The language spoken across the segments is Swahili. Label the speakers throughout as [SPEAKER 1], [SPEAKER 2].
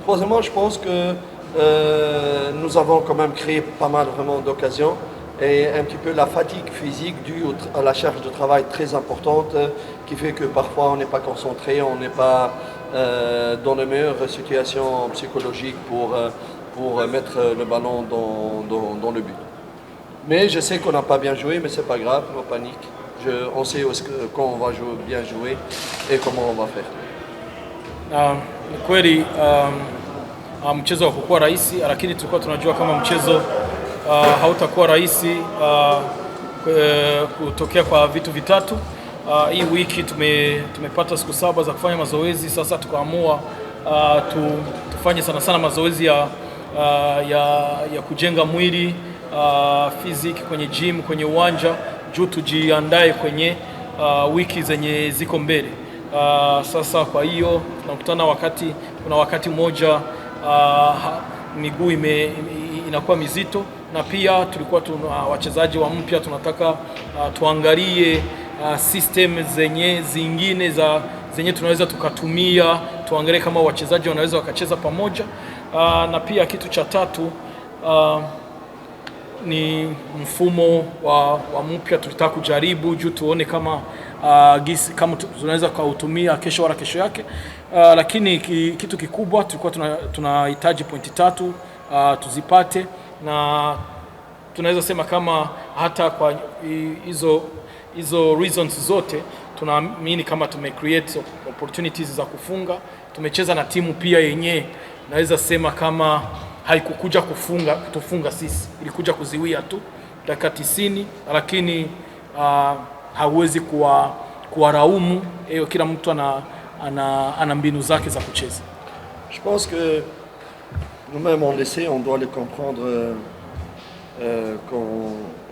[SPEAKER 1] Troisièmement, je pense que nous avons quand même créé pas mal vraiment d'occasions et un petit peu la fatigue physique due à la charge de travail très importante qui fait que parfois on n'est pas concentré, on n'est pas dans les meilleures situations psychologiques pour mettre le ballon dans le but. Mais je sais qu'on n'a pas bien joué, mais c'est pas grave, pas panique. On sait quand on va bien jouer et comment on va faire.
[SPEAKER 2] Ni kweli mchezo haukuwa rahisi, lakini tulikuwa tunajua kama mchezo hautakuwa rahisi kutokea kwa vitu vitatu. Hii wiki tumepata siku 7 za kufanya mazoezi. Sasa tukaamua tufanye sana mazoezi ya kujenga mwili physique kwenye gym, kwenye uwanja juu tujiandae kwenye wiki zenye ziko mbele. Sasa kwa hiyo tunakutana kuna wakati mmoja miguu inakuwa mizito, na pia tulikuwa tuna wachezaji wa mpya, tunataka tuangalie system zingine zenye tunaweza tukatumia, tuangalie kama wachezaji wanaweza wakacheza pamoja. Na pia kitu cha tatu ni mfumo wa mpya tulitaka kujaribu juu tuone kama tunaweza kuutumia kesho wala kesho yake. Lakini kitu kikubwa tulikuwa tunahitaji pointi 3 tuzipate, na tunaweza sema kama hata kwa hizo reasons zote tunaamini kama create opportunities za kufunga. Tumecheza na timu pia yenyewe naweza sema kama haikukuja kutufunga sisi, ilikuja kuziwia tu dakika 90, lakini hauwezi kuwaraumu. Kila mtu ana mbinu zake za kucheza.
[SPEAKER 1] Je pense que nous-mêmes on l'essaie, on doit le comprendre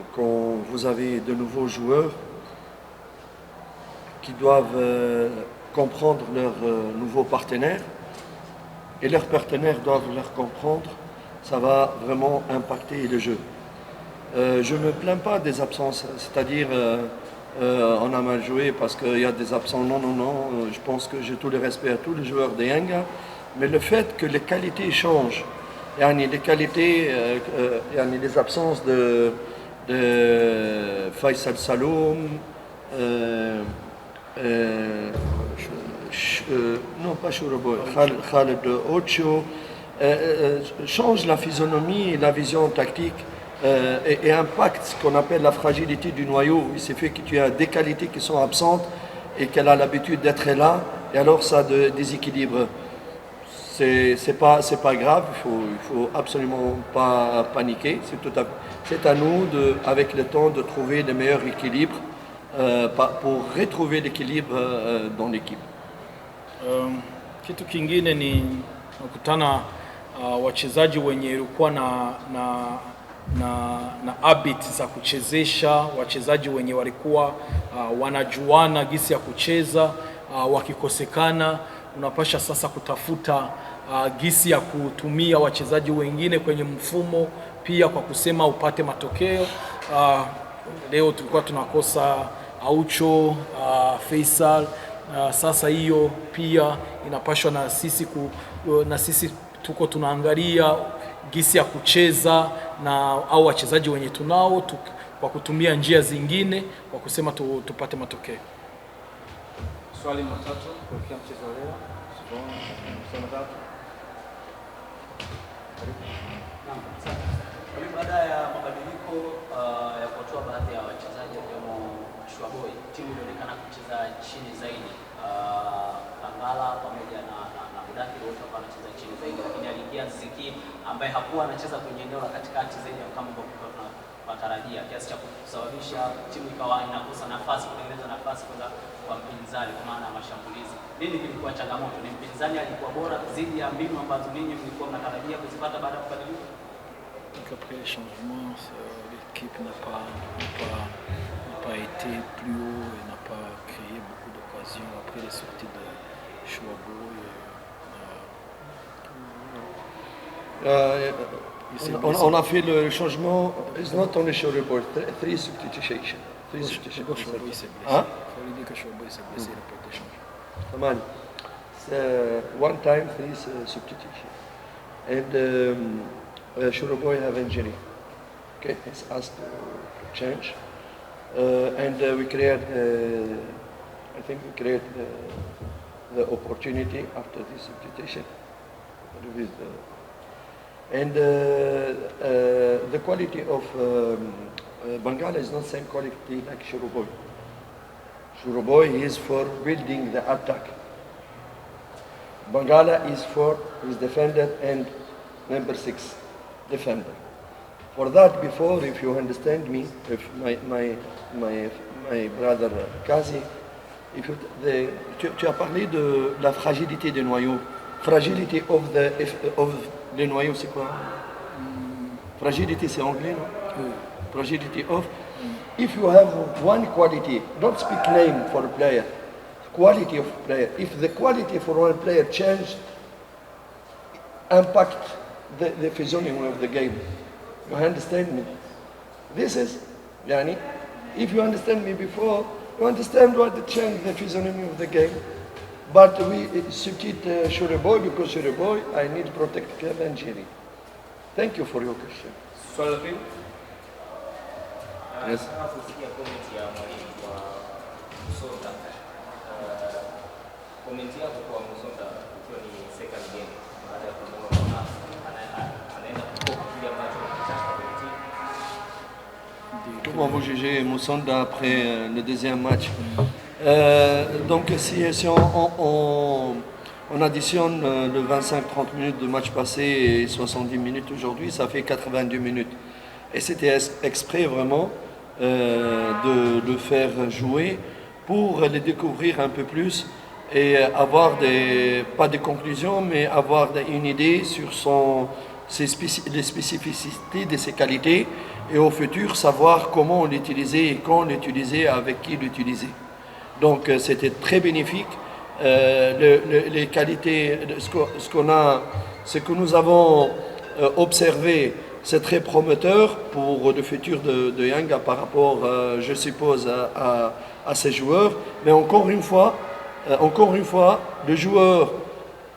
[SPEAKER 1] quand vous avez de nouveaux joueurs qui doivent comprendre leurs nouveaux partenaires. Et leurs partenaires doivent leur comprendre, ça va vraiment impacter le jeu. Je ne me plains pas des absences, c'est-à-dire on a mal joué parce qu'il y a des absents. Non, je pense que j'ai tout le respect à tous les joueurs de Yanga, mais le fait que les qualités changent, les qualités, les absences de Faisal Saloum, non pas Chourobo, Khaled Ocho, change la physionomie et la vision tactique et impacte ce qu'on appelle la fragilité du noyau. Il s'est fait que tu as des qualités qui sont absentes et qu'elle a l'habitude d'être là, et alors ça déséquilibre. C'est pas grave, il faut absolument pas paniquer. C'est à nous, avec le temps, de trouver le meilleur équilibre pour retrouver l'équilibre dans l'équipe.
[SPEAKER 2] Kitu kingine ni nakutana wachezaji wenye ilikuwa na habit za kuchezesha, wachezaji wenye walikuwa wanajuana gisi ya kucheza, wakikosekana unapasha sasa kutafuta gisi ya kutumia wachezaji wengine kwenye mfumo pia kwa kusema upate matokeo. Leo tulikuwa tunakosa Aucho, Faisal. Sasa hiyo pia inapashwa na sisi tuko tunaangalia gisi ya kucheza au wachezaji wenye tunao kwa kutumia njia zingine kwa kusema tupate matokeo.
[SPEAKER 3] Swali matatu kwa mchezo leo.
[SPEAKER 4] Baada ya mabadiliko ya kutoa baadhi ya wachezaji kama Shwaboy, timu ilionekana kucheza chini zaidi. Kangala pamoja na Budaki wote wakawa wanacheza chini zaidi, lakini aliingia Ziki ambaye hakuwa anacheza kwenye eneo la katikati zaidi kama ambavyo tunatarajia, kiasi cha kusababisha timu ikawa inakosa nafasi, kutengeneza nafasi kwa mpinzani kwa maana ya mashambulizi. Nini kilikuwa changamoto? Ni mpinzani alikuwa bora zaidi ya mbinu ambazo ninyi mlikuwa mnatarajia kuzipata baada ya kubadilika?
[SPEAKER 2] Après les changements, l'équipe n'a pas été plus haut et n'a pas créé beaucoup d'occasions après les sorties de Chouabo.
[SPEAKER 1] On a fait le changement. It's not only show report. 3 substitutions.
[SPEAKER 2] Chouabo s'est blessé. Il faut lui dire que Chouabo s'est blessé, il n'a pas été changé.
[SPEAKER 1] one time, 3 substitution. And Shuroboy have injury. Okay, it's asked to change. And we create, I think we create the opportunity after this substitution. With, and the quality of Bangala is not the same quality like Shuroboy. Shuroboy is for building the attack. Bangala is for his defender and number 6 defender. For that, before, if you understand me, if my brother Kazi, if you, tu as parlé de la fragilité des noyaux. Fragility of les noyaux, c'est quoi? Fragility, c'est anglais, non? Fragility of. If you have one quality, don't speak name for a player. Quality of player. If the quality for one player change, impact the physiognomy of the game. You understand me? This is, Yani, if you understand me before, you understand what change the physiognomy of the game. But we substitute Shuroboy because Shuroboy, I need to protect Kev and Jerry. Thank you for your question.
[SPEAKER 3] Swali la pili.
[SPEAKER 1] Yes.
[SPEAKER 4] Nataka kusikia comment ya mwalimu kwa Musonda. Comment yako kwa Musonda ikiwa ni second game baada ya kumwona anaenda kwa kile ambacho anataka kwenye timu.
[SPEAKER 1] Comment vous jugez Musonda après le deuxième match? Donc si on additionne le 25-30 minutes de match passé et 70 minutes aujourd'hui, ça fait 82 minutes. Et c'était exprès vraiment de le faire jouer pour les découvrir un peu plus et avoir pas des conclusions, mais avoir une idée sur les spécificités de ses qualités et au futur savoir comment l'utiliser et quand l'utiliser, avec qui l'utiliser. Donc c'était très bénéfique. Les qualités, ce que nous avons observé, c'est très prometteur pour le futur de Yanga par rapport, je suppose, à ces joueurs. Mais encore une fois, le joueur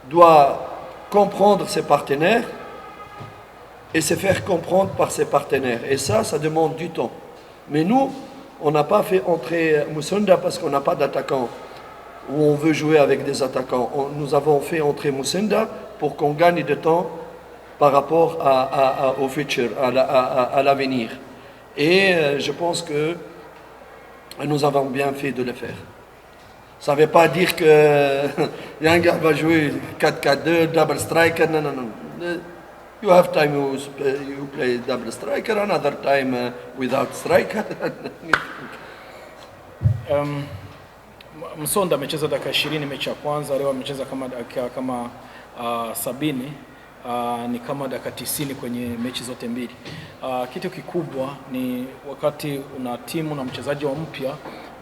[SPEAKER 1] doit comprendre ses partenaires et se faire comprendre par ses partenaires. Et ça demande du temps. Mais nous, on n'a pas fait entrer Musonda parce qu'on n'a pas d'attaquant, où on veut jouer avec des attaquants. Nous avons fait entrer Musonda pour qu'on gagne de temps par rapport au futur, à l'avenir. Et je pense que nous avons bien fait de le faire. Ça ne veut pas dire que Yanga va jouer 4-4-2, double striker, non. You have time you play double striker, another time without striker.
[SPEAKER 2] Msonda amecheza dakika 20 mechi ya kwanza, leo amecheza kama dakika 70, ni kama dakika 90 kwenye mechi zote mbili. Kitu kikubwa ni wakati una timu na mchezaji wa mpya,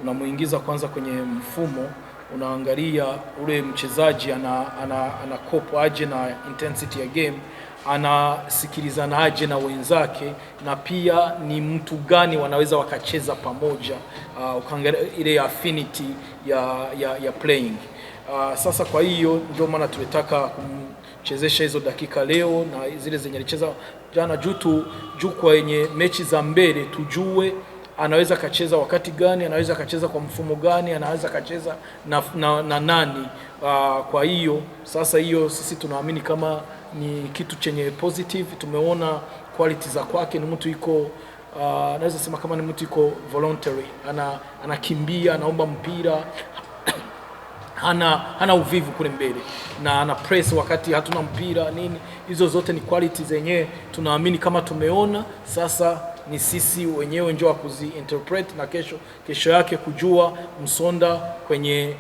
[SPEAKER 2] unamuingiza kwanza kwenye mfumo, unaangalia ule mchezaji ana cope aje na intensity ya game, anasikilizana aje na wenzake, na pia ni mtu gani wanaweza wakacheza pamoja, ukaangalia ile affinity ya playing. Sasa kwa hiyo ndio maana tulitaka kumchezesha hizo dakika leo na zile zenye alicheza jana, juu kwenye mechi za mbele tujue anaweza kacheza wakati gani, anaweza kacheza kwa mfumo gani, anaweza kacheza na nani. Kwa hiyo sasa hiyo sisi tunaamini kama ni kitu chenye positive. Tumeona quality za kwake, ni mtu iko naweza sema kama ni mtu iko voluntary, anakimbia, anaomba mpira, hana uvivu kule mbele, na ana press wakati hatuna mpira nini. Hizo zote ni quality zenyewe tunaamini kama tumeona. Sasa ni sisi wenyewe njoo kuzi-interpret na kesho yake kujua Musonda kwenye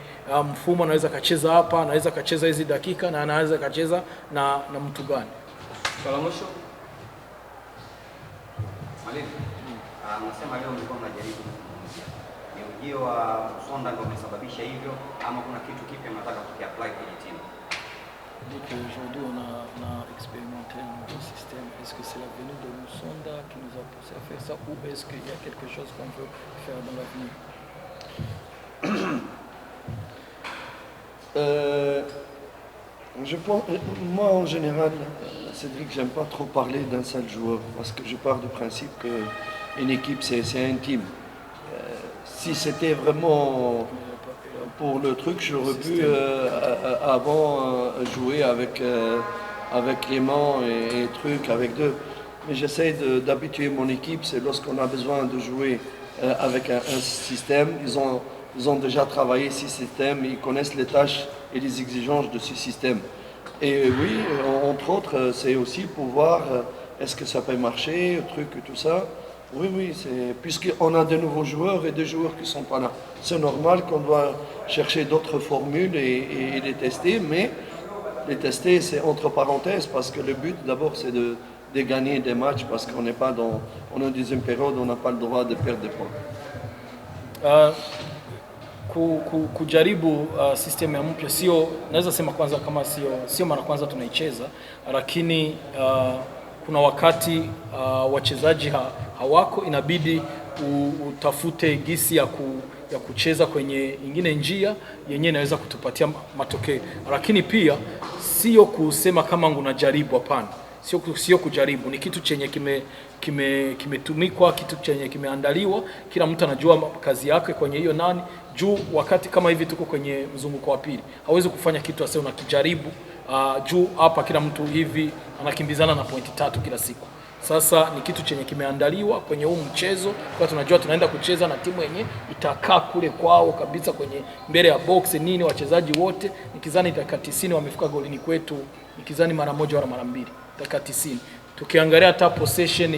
[SPEAKER 2] mfumo anaweza kacheza hapa, anaweza kacheza hizi dakika, na anaweza kacheza na mtu gani.
[SPEAKER 3] Swala mwisho.
[SPEAKER 5] Mwalimu, mnasema leo mlikuwa mnajaribu ni ujio wa Musonda ndio umesababisha hivyo, ama kuna kitu kipya mnataka kukiapply kwenye timu?
[SPEAKER 2] Aujourd'hui on a expérimenté un nouveau système. Est-ce que c'est la venue de Musonda qui nous a poussé à faire ça, ou est-ce qu'il y a quelque chose qu'on veut faire dans l'avenir?
[SPEAKER 1] Moi, en général, Cédric, j'aime pas trop parler d'un seul joueur parce que je pars du principe qu'une équipe, c'est intime. Si c'était vraiment pour le truc, j'aurais pu avant jouer avec Clément et trucs, avec deux. Mais j'essaie d'habituer mon équipe, c'est lorsqu'on a besoin de jouer avec un système. Ils ont déjà travaillé ce système, ils connaissent les tâches et les exigences de ce système. Et oui, entre autres, c'est aussi pour voir est-ce que ça peut marcher, truc et tout ça. Oui, puisqu'on a de nouveaux joueurs et des joueurs qui ne sont pas là. C'est normal qu'on doit chercher d'autres formules et les tester, mais les tester, c'est entre parenthèses, parce que le but, d'abord, c'est de gagner des matchs, parce qu'on n'est pas dans... On a des périodes où on n'a pas le droit de perdre des points.
[SPEAKER 2] Kujaribu system ya mpya sio, naweza sema kwanza kama sio mara kwanza tunaicheza, lakini kuna wakati wachezaji hawako, inabidi utafute gisi ya kucheza kwenye ingine njia yenyewe inaweza kutupatia matokeo. Lakini pia sio kusema kama unajaribu, hapana. Sio kujaribu, ni kitu chenye kimetumikwa, kitu chenye kimeandaliwa, kila mtu anajua kazi yake kwenye hiyo nani. Juu wakati kama hivi tuko kwenye mzunguko wa pili, hawezi kufanya kitu ase unakijaribu. Juu hapa kila mtu hivi anakimbizana na pointi 3 kila siku. Sasa ni kitu chenye kimeandaliwa kwenye huu mchezo, kwa tunajua tunaenda kucheza na timu yenye itakaa kule kwao kabisa kwenye mbele ya box nini, wachezaji wote nikizani dakika 90 wamefika golini kwetu, nikizani mara moja wala mara mbili dakika 90. Tukiangalia hata possession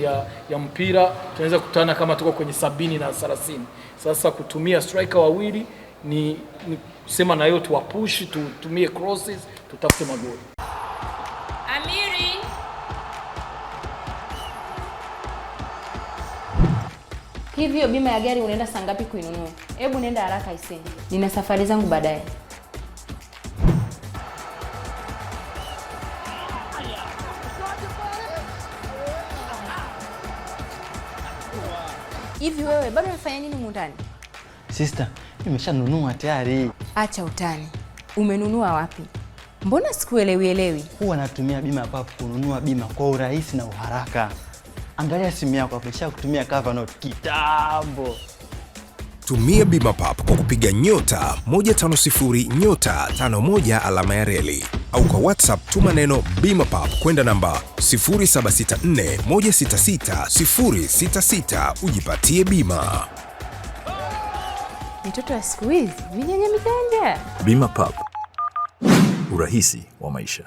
[SPEAKER 2] ya mpira tunaweza kutana kama tuko kwenye 70 na 30. Sasa kutumia striker wawili ni kusema na hiyo tuwapush, tutumie crosses, tutafute magoli.
[SPEAKER 6] Amiri. Hivyo bima ya gari unaenda saa ngapi kuinunua? Hebu nenda haraka iseni. Nina safari zangu baadaye. Hivi wewe bado unafanya nini mundani?
[SPEAKER 7] Sister, nimeshanunua tayari.
[SPEAKER 6] Acha utani. Umenunua wapi? Mbona sikuelewi?
[SPEAKER 7] Huwa natumia bima papo kununua bima kwa urahisi na uharaka. Angalia simu yako hapo, kutumia cover note kitambo.
[SPEAKER 8] Tumia bima papo kwa kupiga *150*51 alama ya reli au kwa WhatsApp tuma neno bima papo kwenda namba 0764166066 ujipatie bima.
[SPEAKER 6] Mitoto ya siku hizi, vijana.
[SPEAKER 9] Bima papo. Urahisi wa maisha.